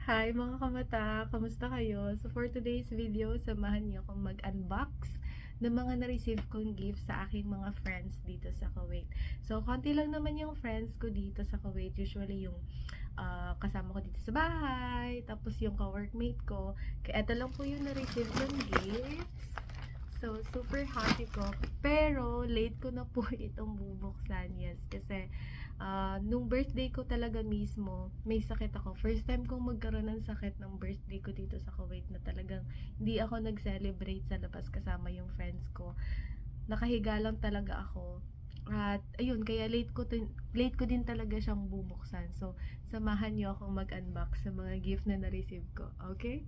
Hi mga kamata! Kamusta kayo? So for today's video, samahan niyo akong mag-unbox ng mga na-receive kong gift sa aking mga friends dito sa Kuwait. So konti lang naman yung friends ko dito sa Kuwait. Usually yung kasama ko dito sa bahay, tapos yung ka-workmate ko. Kaya ito lang po yung na-receive kong gifts. So, super happy ko. Pero, late ko na po itong bubuksan. Yes, kasi nung birthday ko talaga mismo, may sakit ako. First time kong magkaroon ng sakit ng birthday ko dito sa Kuwait na talagang hindi ako nag-celebrate sa labas kasama yung friends ko. Nakahiga lang talaga ako. At ayun, kaya late ko din talaga siyang bubuksan. So, samahan niyo akong mag-unbox sa mga gift na na-receive ko. Okay?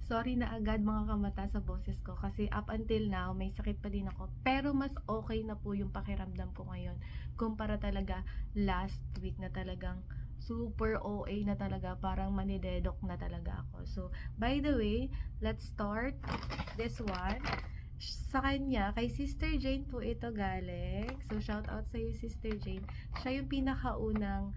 Sorry na agad mga kamata sa boses ko kasi up until now may sakit pa din ako, pero mas okay na po yung pakiramdam ko ngayon kumpara talaga last week na talagang super OA na talaga, parang manidedok na talaga ako. So by the way, let's start this one. Sa kanya, kay Sister Jane po ito galing. So, shout out sa iyo, Sister Jane. Siya yung pinakaunang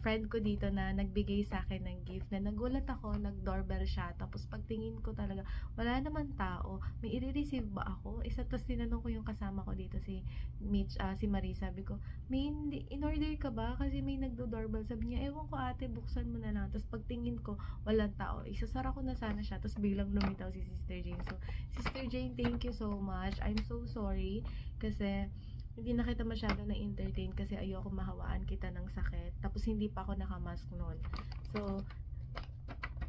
friend ko dito na nagbigay sa akin ng gift, na nagulat ako, nag-doorbell siya. Tapos, pagtingin ko talaga, wala naman tao. May i-receive ba ako? Isa, tapos tinanong ko yung kasama ko dito, si Mitch, si Marie. Sabi ko, may in-order ka ba? Kasi may nagdo-doorbell. Sabi niya, ewan ko ate, buksan mo na lang. Tapos, pagtingin ko, walang tao. Isasara ko na sana siya. Tapos, biglang lumitaw si Sister Jane. So, Sister Jane, thank you so much. I'm so sorry kasi hindi na kita masyado na-entertain kasi ayoko mahawaan kita ng sakit. Tapos hindi pa ako nakamask noon. So,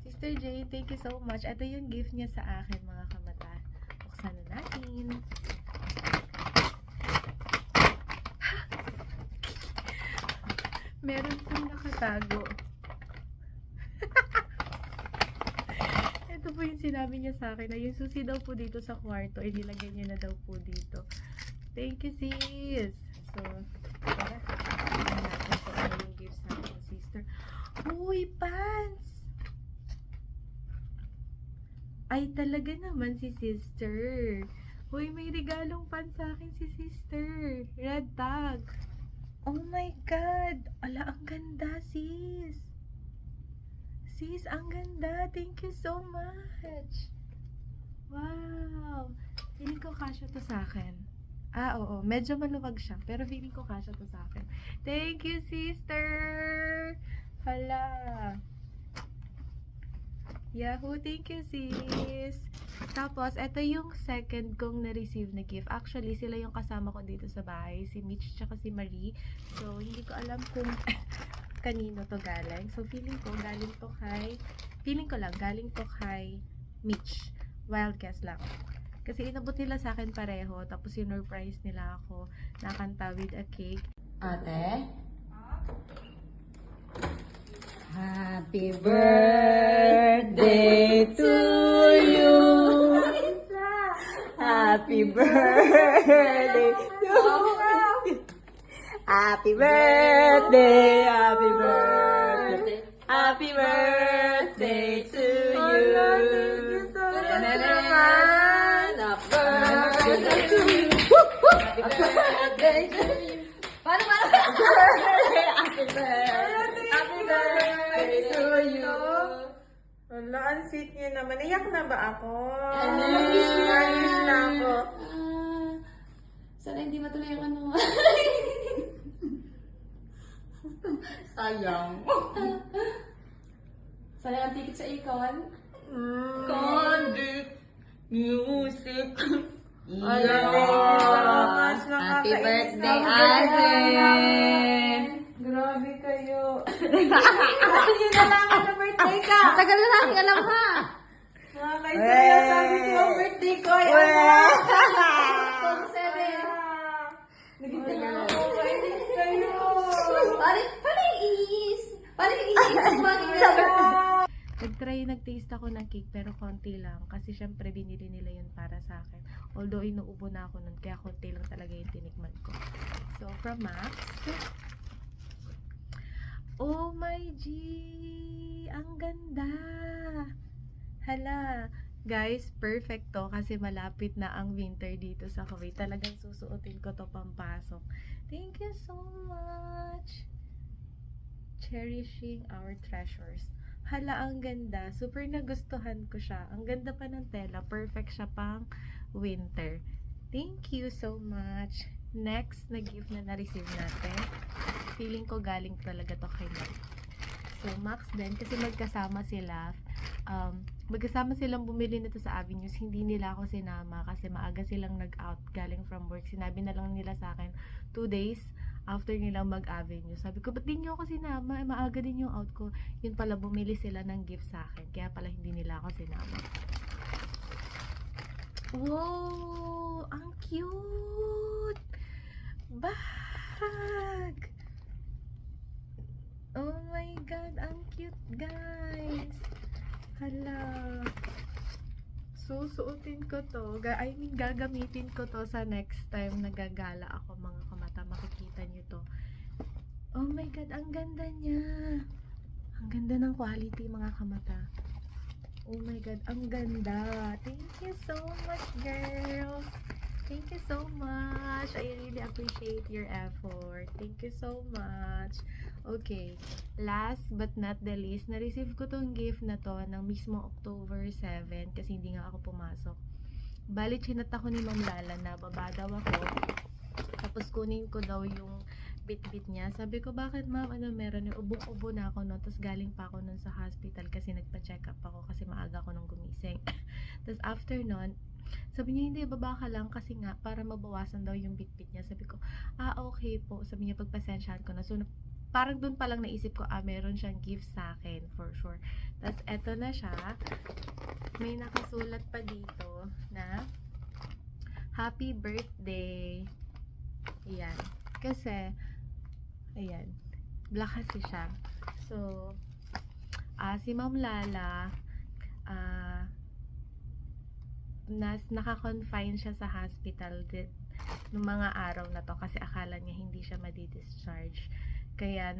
Sister Jane, thank you so much. Ito yung gift niya sa akin, mga kamata. Buksan na natin. Meron pong nakatago. Ito po yung sinabi niya sa akin na yung susi daw po dito sa kwarto, nilagay niya na daw po dito. Thank you, sis! So, tara. Tingnan natin kung ano yung gift sa akin, sister. Uy, pants! Ay, talaga naman si sister. Uy, may regalong pants sa akin si sister. Red tag. Oh my God! Ala, ang ganda, sis! Sis, ang ganda! Thank you so much! Wow! Feeling ko kasya to sa akin. Oo. Medyo maluwag siya. Pero feeling ko kasya to sa akin. Thank you, sister! Hala! Yahoo! Thank you, sis! Tapos, ito yung second kong na-receive na gift. Actually, sila yung kasama ko dito sa bahay. Si Mitch tsaka si Marie. So, hindi ko alam kung kanino to galing. So, feeling ko galing to kay Mitch. Wild guess lang. Kasi inabot nila sa akin pareho. Tapos sinurprise nila ako. Nakanta with a cake. Ate? Happy birthday to you. Happy birthday to you. Happy birthday, happy birthday, happy birthday to you. Happy birthday to you. Happy birthday to you. Paano? Happy birthday. Happy birthday to you. Wala, ang sweet niya naman. Iyak na ba ako? Wish na ako. Sana hindi matuloy ang ano. Sayang. Sayang ang ticket sa Icon. Conduct music. Happy birthday, Ate! Grabe kayo. Yun na lang ang birthday ka! Matagal na namin alam ha! Mga kaisaya, sabi ko ang birthday ko ay October 7! Nagiging ako, kainis kayo. Paano iis? Nag-taste ako ng cake pero konti lang kasi syempre binili nila yun para sa akin. Although inuubo na ako nun kaya konti lang talaga yung tinikman ko. So from Max. Oh my G! Ang ganda! Hala! Guys, perfect to kasi malapit na ang winter dito sa Kuwait. Talagang susuotin ko to pampasok. Thank you so much! Cherishing our treasures. Hala, ang ganda. Super nagustuhan ko siya. Ang ganda pa ng tela. Perfect siya pang winter. Thank you so much. Next na gift na na-receive natin. Feeling ko galing talaga to kay Max. So, Max din, kasi magkasama sila. Magkasama silang bumili nito sa Avenues. Hindi nila ako sinama kasi maaga silang nag-out galing from work. Sinabi na lang nila sa akin 2 days after nilang mag-Avenues. Sabi ko, ba't di nyo ako sinama? Maaga din yung out ko. Yun pala, bumili sila ng gift sa akin. Kaya pala hindi nila ako sinama. Wow! Ang cute! Bag! Oh my God! Ang cute, guys! Hala! Susuotin ko to. Gagamitin ko to sa next time na gagala ako, mga kamata. Makikita nyo to. Oh my God! Ang ganda niya! Ang ganda ng quality, mga kamata. Oh my God! Ang ganda! Thank you so much, girls! Thank you so much! I really appreciate your effort. Thank you so much! Okay, last but not the least, na-receive ko tong gift na to ng mismo October 7 kasi hindi nga ako pumasok. Bali, chinat ako ni Ma'am Lala na baba daw ako. Tapos kunin ko daw yung bit-bit niya. Sabi ko, bakit ma'am, ano meron? Ubong-ubo na ako nun. Tapos galing pa ako nun sa hospital kasi nagpa-check up ako kasi maaga ako nung gumising. Tapos after nun, sabi niya, hindi, baba ka lang kasi nga, para mabawasan daw yung bit-bit niya. Sabi ko, okay po. Sabi niya, pagpasensyahan ko na. So, parang dun pa lang naisip ko, meron siyang gift sa akin, for sure. Tapos, eto na siya. May nakasulat pa dito na, Happy Birthday. Ayan. Kasi, ayan, black kasi siya. So, si Ma'am Lala, naka-confine siya sa hospital ng mga araw na to kasi akala niya hindi siya madi-discharge. Kaya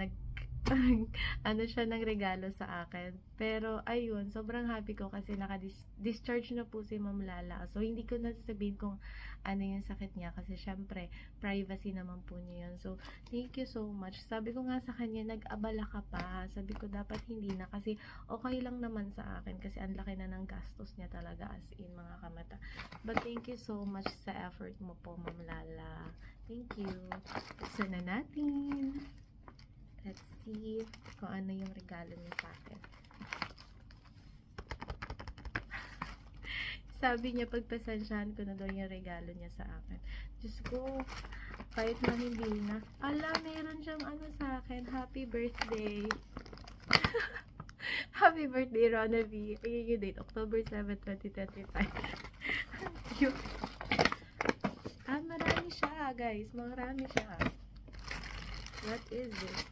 ano siya ng regalo sa akin. Pero ayun, sobrang happy ko kasi naka-discharge na po si Ma'am Lala. So hindi ko nasasabihin kung ano yung sakit niya kasi syempre privacy naman po niya yun. So thank you so much. Sabi ko nga sa kanya, nag-abala ka pa. Sabi ko dapat hindi na kasi okay lang naman sa akin kasi ang laki na ng gastos niya talaga as in, mga kamata. But thank you so much sa effort mo po, Ma'am Lala. Thank you. Buksan na natin. Let's see kung ano yung regalo niya sa akin. Sabi niya, pagpasensyahan ko na daw yung regalo niya sa akin. Diyos ko, kahit na hindi na. Meron siyang ano sa akin. Happy birthday. Happy birthday, Rona V. Ayun yung date, October 7, 2025. Cute. Marami siya, guys. Marami siya. What is this?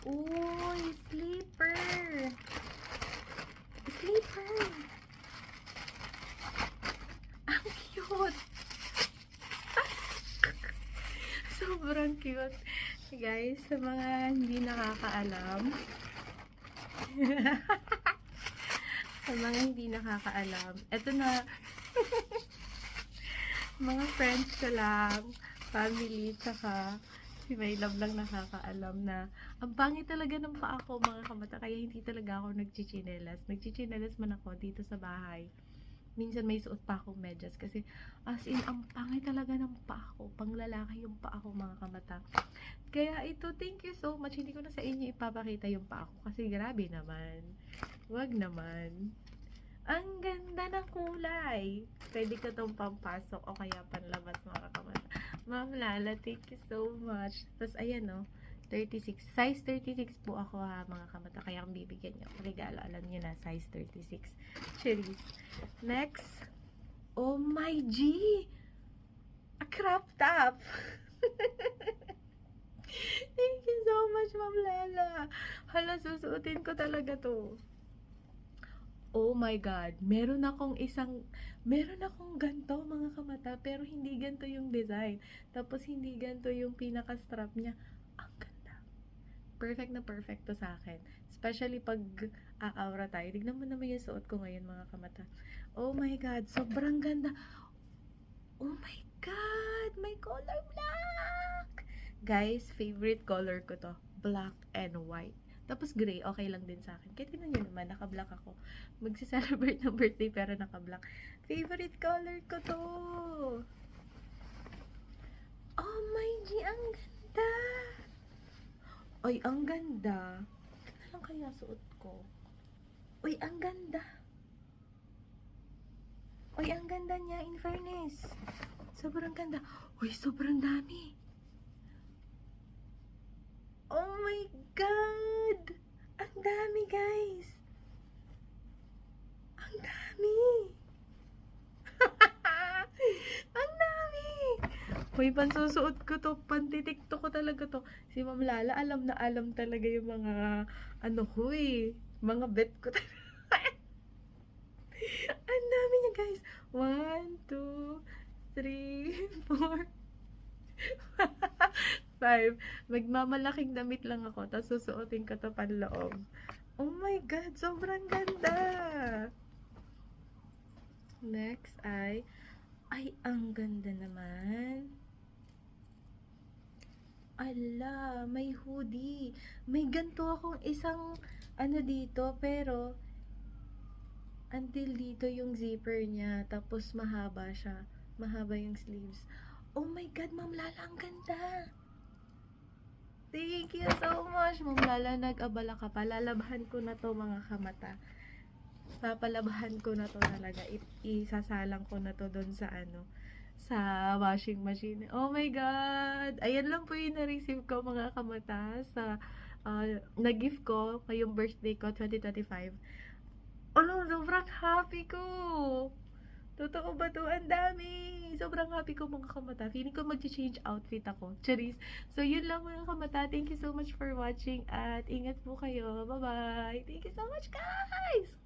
Uy, sleeper! Sleeper! Ang cute! Sobrang cute. Guys, sa mga hindi nakakaalam, sa mga hindi nakakaalam, eto na, mga friends ko lang, family, tsaka si My Love lang nakakaalam na ang pangit talaga ng paa ko, mga kamata, kaya hindi talaga ako nagchichinelas. Nagchichinelas man ako dito sa bahay. Minsan may suot pa akong medyas kasi as in, ang pangit talaga ng paa ko. Panglalaki yung paa ko, mga kamata. Kaya ito, thank you so much. Hindi ko na sa inyo ipapakita yung paa ko kasi grabe naman. Wag naman. Ang ganda ng kulay. Pwede ko itong pampasok o kaya panlabas, mga kamata. Ma'am Lala, thank you so much. Tapos ayan, 36. Size 36 po ako, ha, mga kamata. Kaya kung bibigyan niyo ako regalo, alam niyo na, size 36. Cheers. Next. Oh my G! A crop top! Thank you so much, Ma'am Lala. Hala, susuotin ko talaga to. Oh my God, meron akong ganto, mga kamata, pero hindi ganto yung design. Tapos hindi ganto yung pinaka-strap niya. Ang ganda. Perfect na perfect to sa akin. Especially pag aura tayo. Tignan mo naman yung suot ko ngayon, mga kamata. Oh my God, sobrang ganda. Oh my God, my color black. Guys, favorite color ko to. Black and white. Tapos gray, okay lang din sa akin. Kaya tingnan nyo naman, naka-black ako. Magsi-celebrate ng birthday pero naka-black. Favorite color ko to. Oh my G, ang ganda. Ay, ang ganda. Ito na lang kaya suot ko. Uy, ang ganda. Uy, ang ganda niya, in fairness. Sobrang ganda. Uy, sobrang dami. Oh my God! Ang dami, guys. Ang dami. Ang dami. Uy, pansusuot ko to. Pantitikto ko talaga to. Si Ma'am Lala, alam na alam talaga yung mga, ano ko eh. Mga bet ko talaga. Ang dami niya, guys. 1, 2, 3, 4, 5. Magmamalaking damit lang ako. Tapos susuotin ko to panloob. Oh my God, sobrang ganda. Next ay ang ganda naman. Ala, may hoodie. May ganito akong isang ano dito, pero until dito yung zipper niya. Tapos mahaba siya. Mahaba yung sleeves. Oh my God, Ma'am Lala, ang ganda. Thank you so much, Ma'am Lala. Nag-abala ka pa. Lalabahan ko na to, mga kamata. Papalabahan ko na to talaga. Isasalang ko na to doon sa ano, sa washing machine. Oh my God! Ayan lang po yung na-receive ko, mga kamata, sa na-gift ko ngayong birthday ko, 2025. Ano, sobrang happy ko! Totoo ba to? Ang dami! Sobrang happy ko, mga kamata. Feeling ko mag-change outfit ako. Charis! So, yun lang, mga kamata. Thank you so much for watching at ingat po kayo. Bye-bye! Thank you so much, guys!